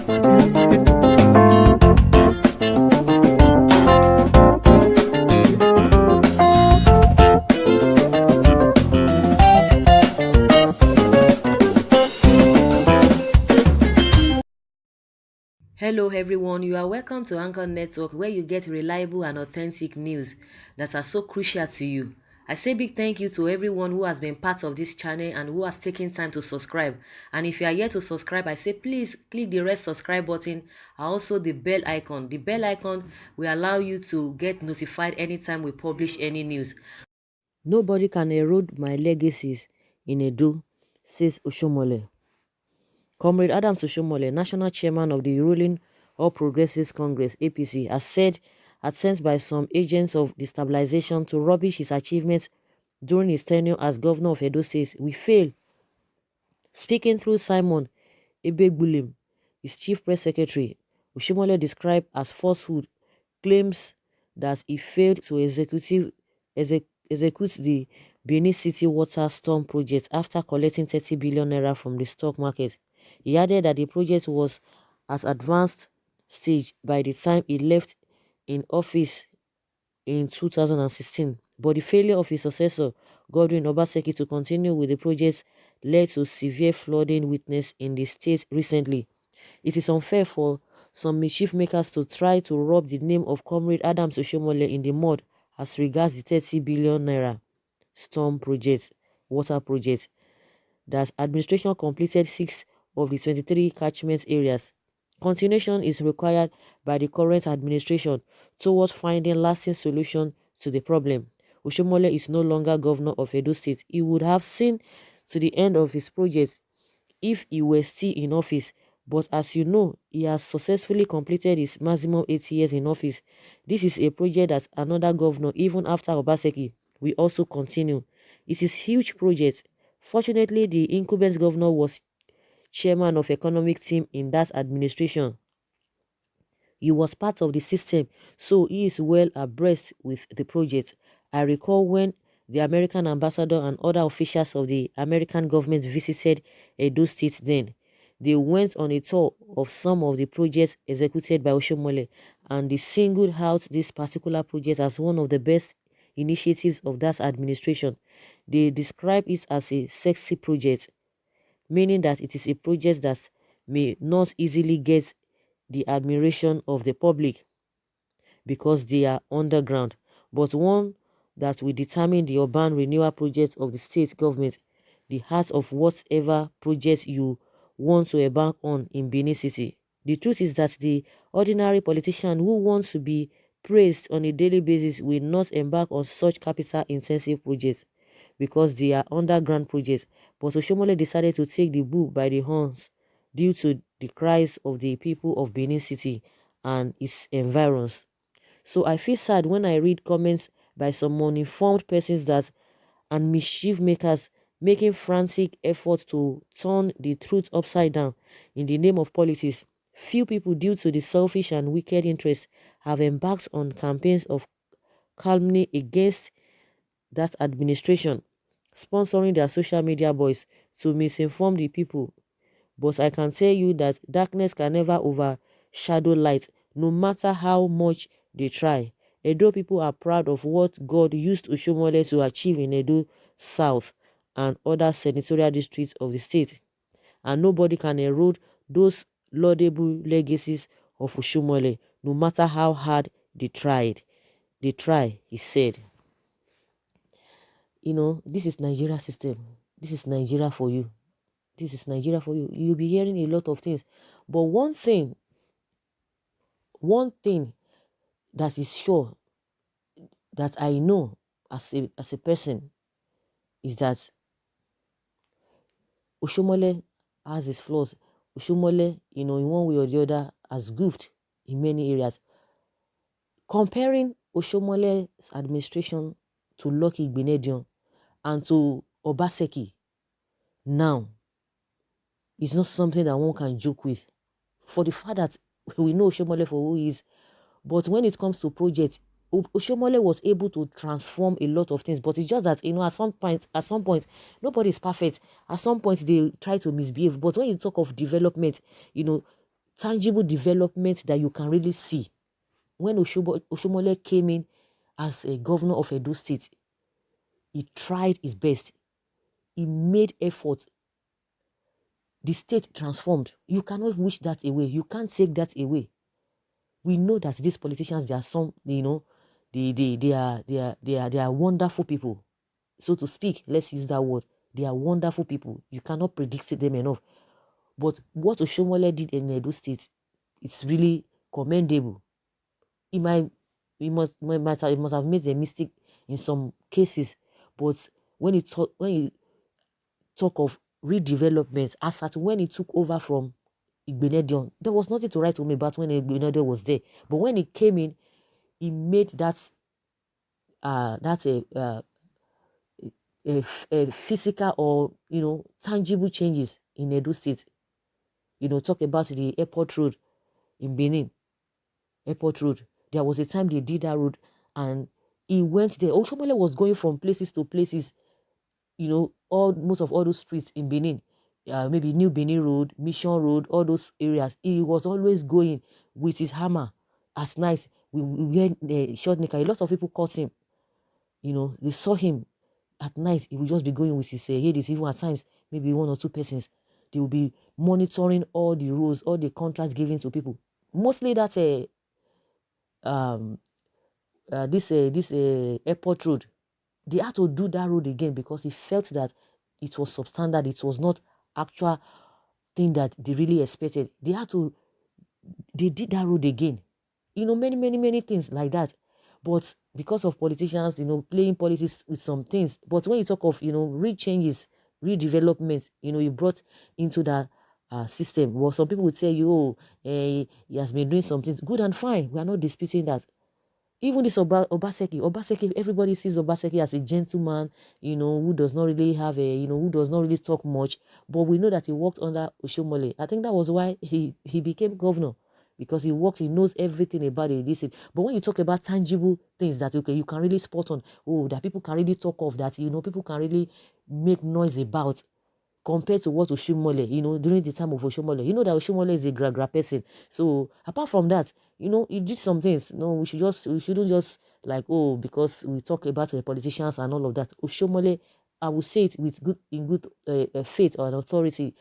Hello, everyone. You are welcome to Anchor Network, where you get reliable and authentic news that are so crucial to you. I say big thank you to everyone who has been part of this channel and who has taken time to subscribe. And if you are yet to subscribe, I say please click the red subscribe button and also the bell icon. The bell icon will allow you to get notified anytime we publish any news. Nobody can erode my legacies in Edo, says Oshiomole. Comrade Adams Oshiomole, national chairman of the ruling All Progressives Congress (APC), has said attempts by some agents of destabilization to rubbish his achievements during his tenure as governor of Edo State will fail. Speaking through Simon Ebegbulim, his chief press secretary, Oshiomole described as falsehood claims that he failed to execute the Benin City Water Storm project after collecting 30 billion naira from the stock market. He added that the project was at advanced stage by the time he left in office in 2016, but the failure of his successor, Godwin Obaseki, to continue with the project led to severe flooding witnessed in the state recently. It is unfair for some mischief makers to try to rub the name of Comrade Adams Oshiomole in the mud as regards the 30 billion naira storm project, water project, that administration completed 6 of the 23 catchment areas. Continuation is required by the current administration towards finding lasting solution to the problem. Oshiomole is no longer governor of Edo State. He would have seen to the end of his project if he were still in office, but as you know, he has successfully completed his maximum 8 years in office. This is a project that another governor, even after Obaseki, will also continue. It is huge project. Fortunately, the incumbent governor was chairman of economic team in that administration. He was part of the system, so he is well abreast with the project. I recall when the American ambassador and other officials of the American government visited Edo State then. They went on a tour of some of the projects executed by Oshiomole, and they singled out this particular project as one of the best initiatives of that administration. They describe it as a sexy project, meaning that it is a project that may not easily get the admiration of the public because they are underground, but one that will determine the urban renewal project of the state government, the heart of whatever project you want to embark on in Benin City. The truth is that the ordinary politician who wants to be praised on a daily basis will not embark on such capital intensive projects because they are underground projects. But Oshiomole decided to take the bull by the horns due to the cries of the people of Benin City and its environs. So I feel sad when I read comments by some uninformed persons that and mischief makers making frantic efforts to turn the truth upside down in the name of politics. Few people, due to the selfish and wicked interests, have embarked on campaigns of calumny against that administration, sponsoring their social media boys to misinform the people. But I can tell you that darkness can never overshadow light, no matter how much they try. Edo people are proud of what God used Oshiomole to achieve in Edo South and other senatorial districts of the state. And nobody can erode those laudable legacies of Oshiomole, no matter how hard they tried. They try, he said. This is Nigeria system. This is Nigeria for you. This is Nigeria for you. You'll be hearing a lot of things. But one thing that is sure that I know as a person is that Oshiomole has his flaws. Oshiomole, in one way or the other, has goofed in many areas. Comparing Oshiomole's administration to Lucky Benedion and to Obaseki now is not something that one can joke with. For the fact that we know Oshiomole for who he is, but when it comes to projects, Oshiomole was able to transform a lot of things. But it's just that at some point, nobody is perfect. At some point, they try to misbehave. But when you talk of development, you know, tangible development that you can really see. When Oshomole came in as a governor of Edo State, he tried his best. He made effort. The state transformed. You cannot wish that away. You can't take that away. We know that these politicians, they are some, they are wonderful people. So to speak, let's use that word. They are wonderful people. You cannot predict them enough. But what Oshomole did in Edo State, it's really commendable. He might, he must have made a mistake in some cases, but when he talk of redevelopment, as at when he took over from Igbenedion, there was nothing to write home about when Igbenedion was there. But when he came in, he made that a physical or tangible changes in Edo State. Talk about the airport road in Benin, airport road. There was a time they did that road, and he went there. Oshomole was going from places to places, all most of all those streets in Benin, maybe New Benin Road, Mission Road, all those areas. He was always going with his hammer. As night, we went short necker. A lot of people caught him. They saw him at night. He would just be going with his ladies. Even at times, maybe one or two persons. They will be monitoring all the rules, all the contracts given to people. Mostly that's um this airport road. They had to do that road again because he felt that it was substandard. It was not actual thing that they really expected. They did that road again. Many, many, many things like that. But because of politicians, playing politics with some things. But when you talk of, real changes, redevelopment, you brought into that system. Well, some people would say, he has been doing some things good and fine. We are not disputing that. Even this Obaseki, everybody sees Obaseki as a gentleman, who does not really have who does not really talk much. But we know that he worked under Oshomole. I think that was why he became governor, because he knows everything about it. Listen, but when you talk about tangible things that okay, you can really spot on, that people can really talk of, that people can really make noise about, compared to what Oshimole, during the time of Oshimole. You know that Oshimole is a gra person. So apart from that, he did some things. No, we shouldn't just like, because we talk about the politicians and all of that. Oshimole, I will say it with good faith or authority,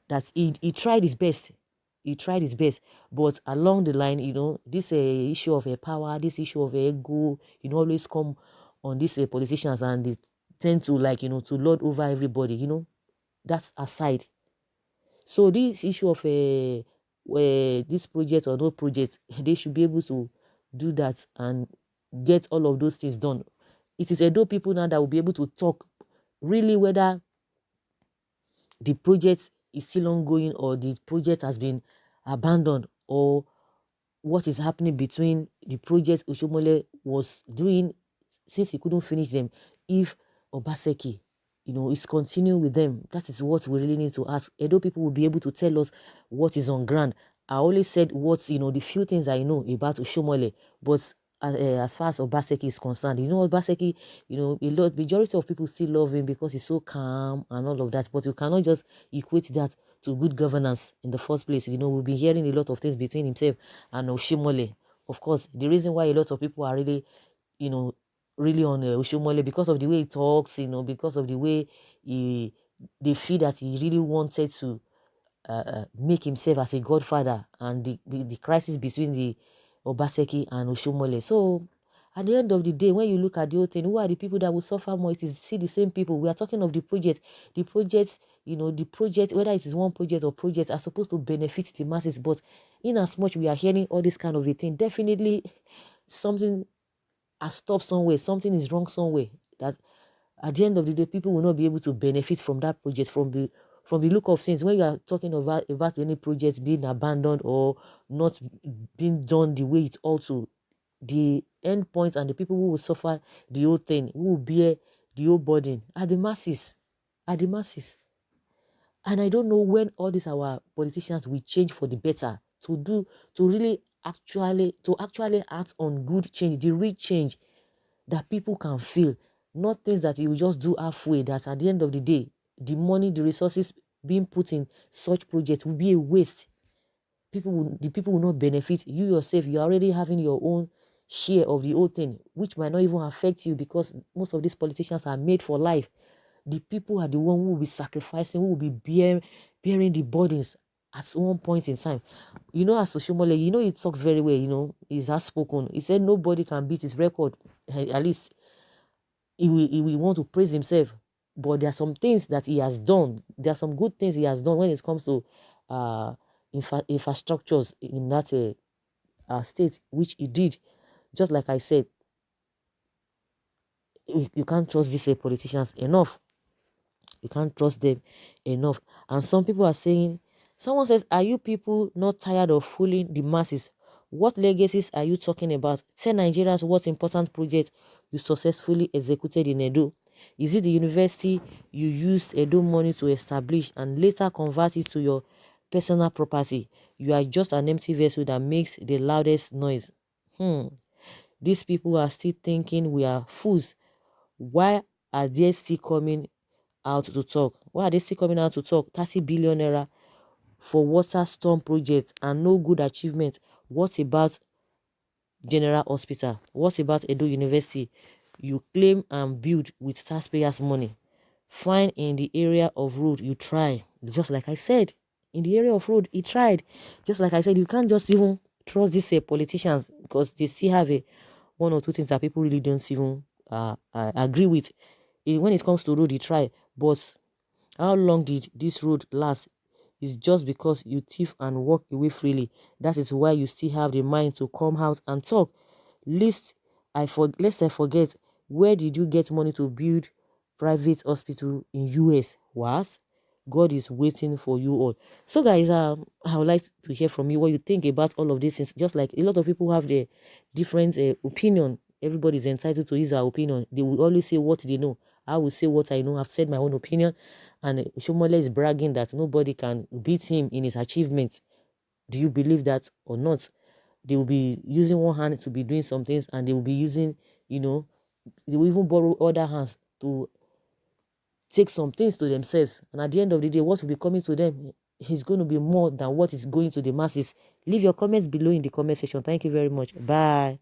that he tried his best. He tried his best, but along the line, this issue of power, this issue of ego, always come on these politicians, and they tend to like, to lord over everybody. That's aside. So this issue of this project or no project, they should be able to do that and get all of those things done. It is Edo people now that will be able to talk really whether the project is still ongoing or the project has been abandoned, or what is happening between the projects Oshomole was doing since he couldn't finish them. If Obaseki, is continuing with them, that is what we really need to ask. Edo people will be able to tell us what is on ground. I always said what, the few things I know about Oshomole, but as far as Obaseki is concerned, Obaseki, majority of people still love him because he's so calm and all of that, but you cannot just equate that to good governance in the first place. We'll be hearing a lot of things between himself and Oshimole. Of course, the reason why a lot of people are really, you know, really on Oshimole, because of the way he talks, because of the way they feel that he really wanted to make himself as a godfather, and the crisis between the Obaseki and Oshomole. So at the end of the day, when you look at the whole thing, who are the people that will suffer more? It is still the same people. We are talking of the project. The project, the project, whether it is one project or projects, are supposed to benefit the masses. But in as much we are hearing all this kind of a thing, definitely something has stopped somewhere. Something is wrong somewhere. That at the end of the day, people will not be able to benefit from that project, from the look of things. When you are talking about any project being abandoned or not being done the way it ought to, the end point and the people who will suffer the whole thing, who will bear the whole burden, are the masses. Are the masses. And I don't know when all these our politicians will change for the better, to really actually act on good change, the real change that people can feel, not things that you just do halfway, that at the end of the day, the money, the resources being put in such projects will be a waste. the people will not benefit. You yourself, you're already having your own share of the whole thing, which might not even affect you because most of these politicians are made for life. The people are the one who will be sacrificing, who will be bearing the burdens at one point in time. You know, as Oshiomole, you know, he talks very well, you know, he's outspoken. He said nobody can beat his record. At least he will want to praise himself. But there are some things that he has done. There are some good things he has done when it comes to uh, infrastructures in that state, which he did. Just like I said, you can't trust these politicians enough. You can't trust them enough. And some people are saying, someone says, are you people not tired of fooling the masses? What legacies are you talking about? Tell Nigerians what important project you successfully executed in Edo. Is it the university you used Edo money to establish and later convert it to your personal property? You are just an empty vessel that makes the loudest noise. These people are still thinking we are fools. Why are they still coming out to talk? Why are they still coming out to talk? 30 billion naira for water storm project and no good achievement. What about General Hospital? What about Edo University? You claim and build with taxpayers' money. Fine, in the area of road, you try. Just like I said, in the area of road, he tried. Just like I said, you can't just even trust these politicians because they still have one or two things that people really don't even agree with. When it comes to road, he tried. But how long did this road last? It's just because you thief and walk away freely. That is why you still have the mind to come out and talk. Lest I forget, where did you get money to build private hospital in US? What? God is waiting for you all. So guys, I would like to hear from you what you think about all of these things. Just like a lot of people have their different opinion. Everybody is entitled to his opinion. They will always say what they know. I will say what I know. I've said my own opinion. And Shomole is bragging that nobody can beat him in his achievements. Do you believe that or not? They will be using one hand to be doing some things, and they will be using, you know, they will even borrow other hands to take some things to themselves. And at the end of the day, what will be coming to them is going to be more than what is going to the masses. Leave your comments below in the comment section. Thank you very much. Bye.